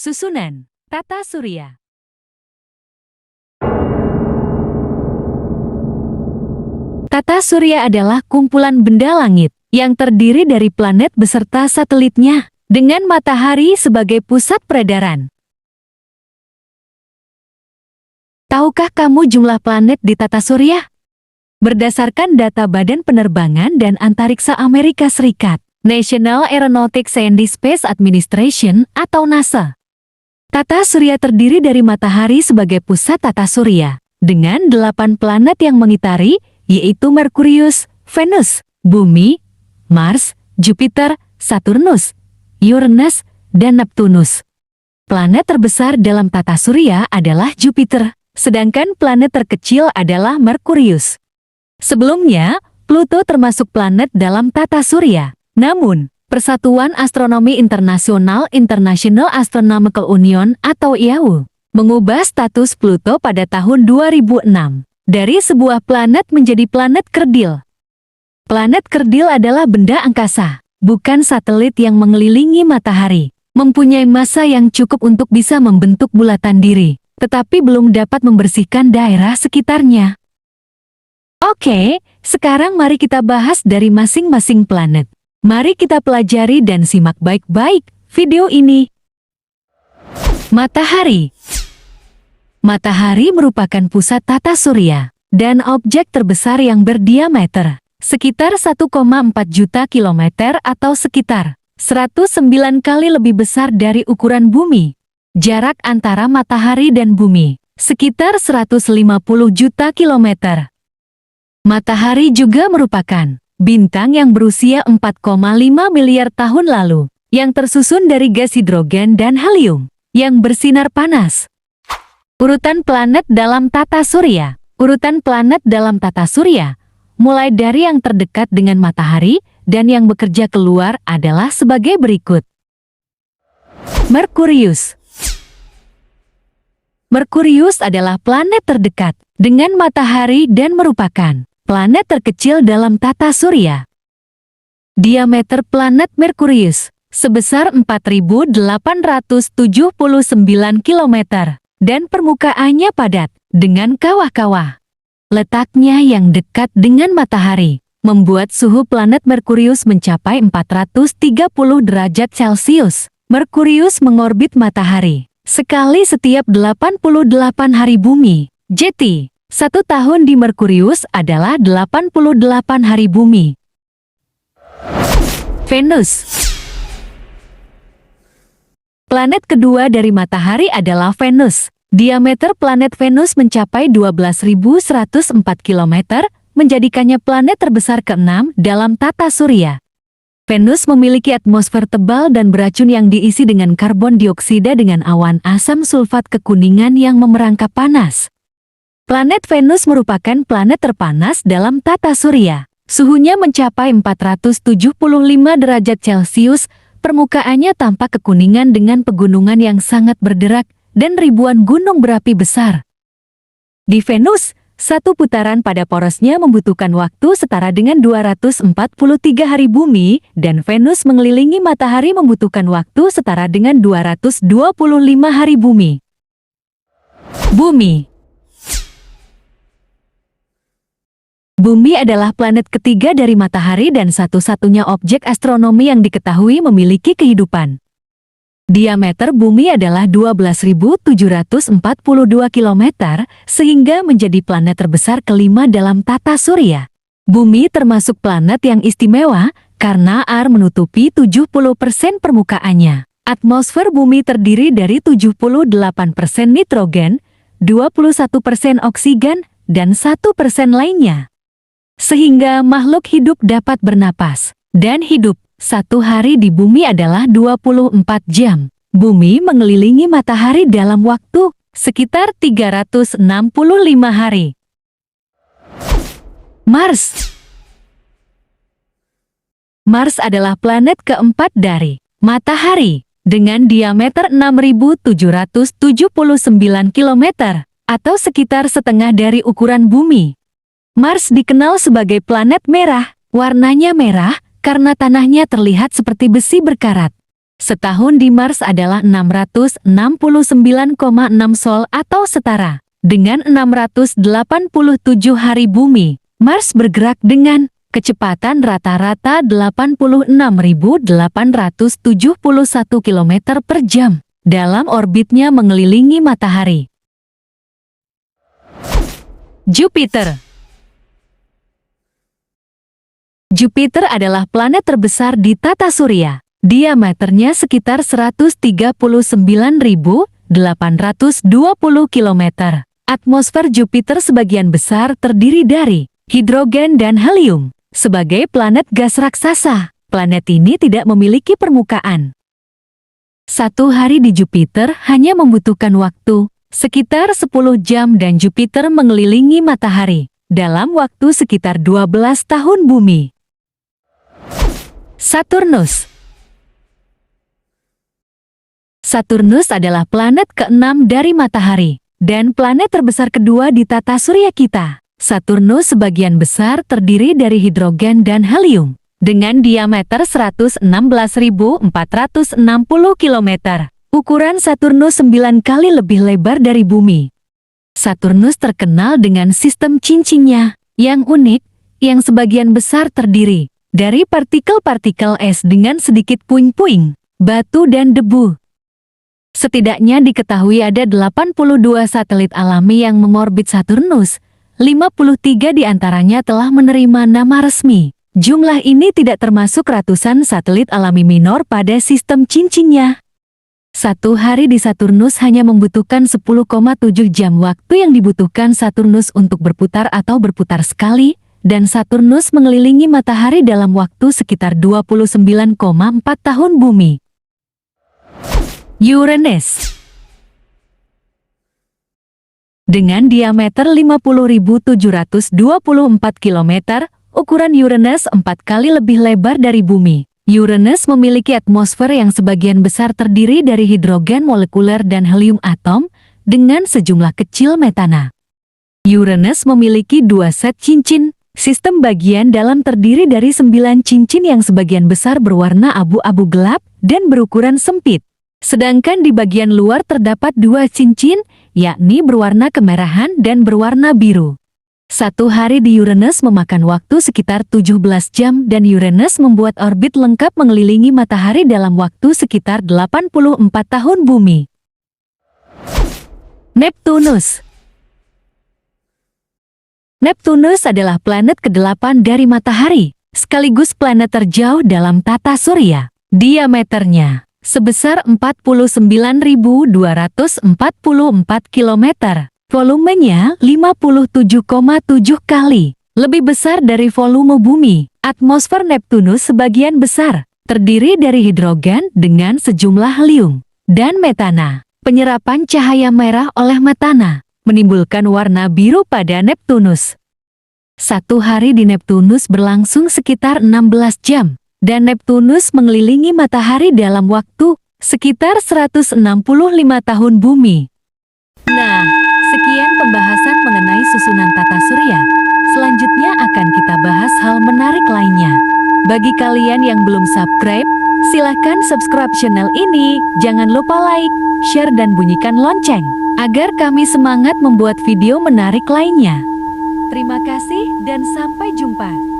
Susunan tata surya. Tata surya adalah kumpulan benda langit yang terdiri dari planet beserta satelitnya, dengan matahari sebagai pusat peredaran. Tahukah kamu jumlah planet di tata surya? Berdasarkan data Badan Penerbangan dan Antariksa Amerika Serikat, National Aeronautics and Space Administration atau NASA. Tata surya terdiri dari matahari sebagai pusat tata surya, dengan 8 planet yang mengitari, yaitu Merkurius, Venus, Bumi, Mars, Jupiter, Saturnus, Uranus, dan Neptunus. Planet terbesar dalam tata surya adalah Jupiter, sedangkan planet terkecil adalah Merkurius. Sebelumnya, Pluto termasuk planet dalam tata surya. Namun, Persatuan Astronomi Internasional International Astronomical Union atau IAU mengubah status Pluto pada tahun 2006 dari sebuah planet menjadi planet kerdil. Planet kerdil adalah benda angkasa, bukan satelit yang mengelilingi matahari, mempunyai massa yang cukup untuk bisa membentuk bulatan diri, tetapi belum dapat membersihkan daerah sekitarnya. Oke, sekarang mari kita bahas dari masing-masing planet. Mari kita pelajari dan simak baik-baik video ini. Matahari. Matahari merupakan pusat tata surya dan objek terbesar yang berdiameter sekitar 1,4 juta kilometer atau sekitar 109 kali lebih besar dari ukuran bumi. Jarak antara matahari dan bumi sekitar 150 juta kilometer. Matahari juga merupakan bintang yang berusia 4,5 miliar tahun lalu, yang tersusun dari gas hidrogen dan helium, yang bersinar panas. Urutan planet dalam tata surya. Urutan planet dalam tata surya, mulai dari yang terdekat dengan matahari dan yang bekerja keluar adalah sebagai berikut. Merkurius. Merkurius adalah planet terdekat dengan matahari dan merupakan planet terkecil dalam tata surya. Diameter planet Merkurius sebesar 4.879 km dan permukaannya padat dengan kawah-kawah. Letaknya yang dekat dengan matahari membuat suhu planet Merkurius mencapai 430 derajat Celcius. Merkurius mengorbit matahari sekali setiap 88 hari bumi. Jadi, 1 tahun di Merkurius adalah 88 hari bumi. Venus. Planet kedua dari matahari adalah Venus. Diameter planet Venus mencapai 12.104 km, menjadikannya planet terbesar ke-6 dalam tata surya. Venus memiliki atmosfer tebal dan beracun yang diisi dengan karbon dioksida dengan awan asam sulfat kekuningan yang memerangkap panas. Planet Venus merupakan planet terpanas dalam tata surya. Suhunya mencapai 475 derajat Celcius, permukaannya tampak kekuningan dengan pegunungan yang sangat berderak dan ribuan gunung berapi besar. Di Venus, 1 putaran pada porosnya membutuhkan waktu setara dengan 243 hari bumi, dan Venus mengelilingi matahari membutuhkan waktu setara dengan 225 hari bumi. Bumi. Bumi adalah planet ketiga dari matahari dan satu-satunya objek astronomi yang diketahui memiliki kehidupan. Diameter bumi adalah 12.742 km, sehingga menjadi planet terbesar kelima dalam tata surya. Bumi termasuk planet yang istimewa karena air menutupi 70% permukaannya. Atmosfer bumi terdiri dari 78% nitrogen, 21% oksigen, dan 1% lainnya. Sehingga makhluk hidup dapat bernapas dan hidup. 1 hari di bumi adalah 24 jam. Bumi mengelilingi matahari dalam waktu sekitar 365 hari. Mars. Mars adalah planet keempat dari matahari dengan diameter 6.779 km atau sekitar setengah dari ukuran bumi. Mars dikenal sebagai planet merah. Warnanya merah karena tanahnya terlihat seperti besi berkarat. Setahun di Mars adalah 669,6 Sol atau setara dengan 687 hari bumi. Mars bergerak dengan kecepatan rata-rata 86.871 km per jam dalam orbitnya mengelilingi matahari. Jupiter. Jupiter adalah planet terbesar di tata surya. Diameternya sekitar 139.820 km. Atmosfer Jupiter sebagian besar terdiri dari hidrogen dan helium. Sebagai planet gas raksasa, planet ini tidak memiliki permukaan. Satu hari di Jupiter hanya membutuhkan waktu sekitar 10 jam dan Jupiter mengelilingi matahari dalam waktu sekitar 12 tahun bumi. Saturnus. Saturnus adalah planet ke-6 dari matahari dan planet terbesar kedua di tata surya kita. Saturnus sebagian besar terdiri dari hidrogen dan helium dengan diameter 116.460 km. Ukuran Saturnus 9 kali lebih lebar dari bumi. Saturnus terkenal dengan sistem cincinnya yang unik, yang sebagian besar terdiri dari partikel-partikel es dengan sedikit puing-puing, batu dan debu. Setidaknya diketahui ada 82 satelit alami yang mengorbit Saturnus. 53 diantaranya telah menerima nama resmi. Jumlah ini tidak termasuk ratusan satelit alami minor pada sistem cincinnya. Satu hari di Saturnus hanya membutuhkan 10,7 jam waktu yang dibutuhkan Saturnus untuk berputar atau berputar sekali, dan Saturnus mengelilingi matahari dalam waktu sekitar 29,4 tahun bumi. Uranus. Dengan diameter 50.724 km, ukuran Uranus 4 kali lebih lebar dari bumi. Uranus memiliki atmosfer yang sebagian besar terdiri dari hidrogen molekuler dan helium atom, dengan sejumlah kecil metana. Uranus memiliki 2 set cincin, sistem bagian dalam terdiri dari 9 cincin yang sebagian besar berwarna abu-abu gelap dan berukuran sempit. Sedangkan di bagian luar terdapat 2 cincin, yakni berwarna kemerahan dan berwarna biru. Satu hari di Uranus memakan waktu sekitar 17 jam dan Uranus membuat orbit lengkap mengelilingi matahari dalam waktu sekitar 84 tahun bumi. Neptunus. Neptunus adalah planet ke-8 dari matahari, sekaligus planet terjauh dalam tata surya. Diameternya sebesar 49.244 km. Volumenya 57,7 kali lebih besar dari volume bumi. Atmosfer Neptunus sebagian besar terdiri dari hidrogen dengan sejumlah helium dan metana. Penyerapan cahaya merah oleh metana menimbulkan warna biru pada Neptunus. Satu hari di Neptunus berlangsung sekitar 16 jam, dan Neptunus mengelilingi matahari dalam waktu sekitar 165 tahun bumi. Nah, sekian pembahasan mengenai susunan tata surya. Selanjutnya akan kita bahas hal menarik lainnya. Bagi kalian yang belum subscribe, silahkan subscribe channel ini. Jangan lupa like, share dan bunyikan lonceng, agar kami semangat membuat video menarik lainnya. Terima kasih dan sampai jumpa.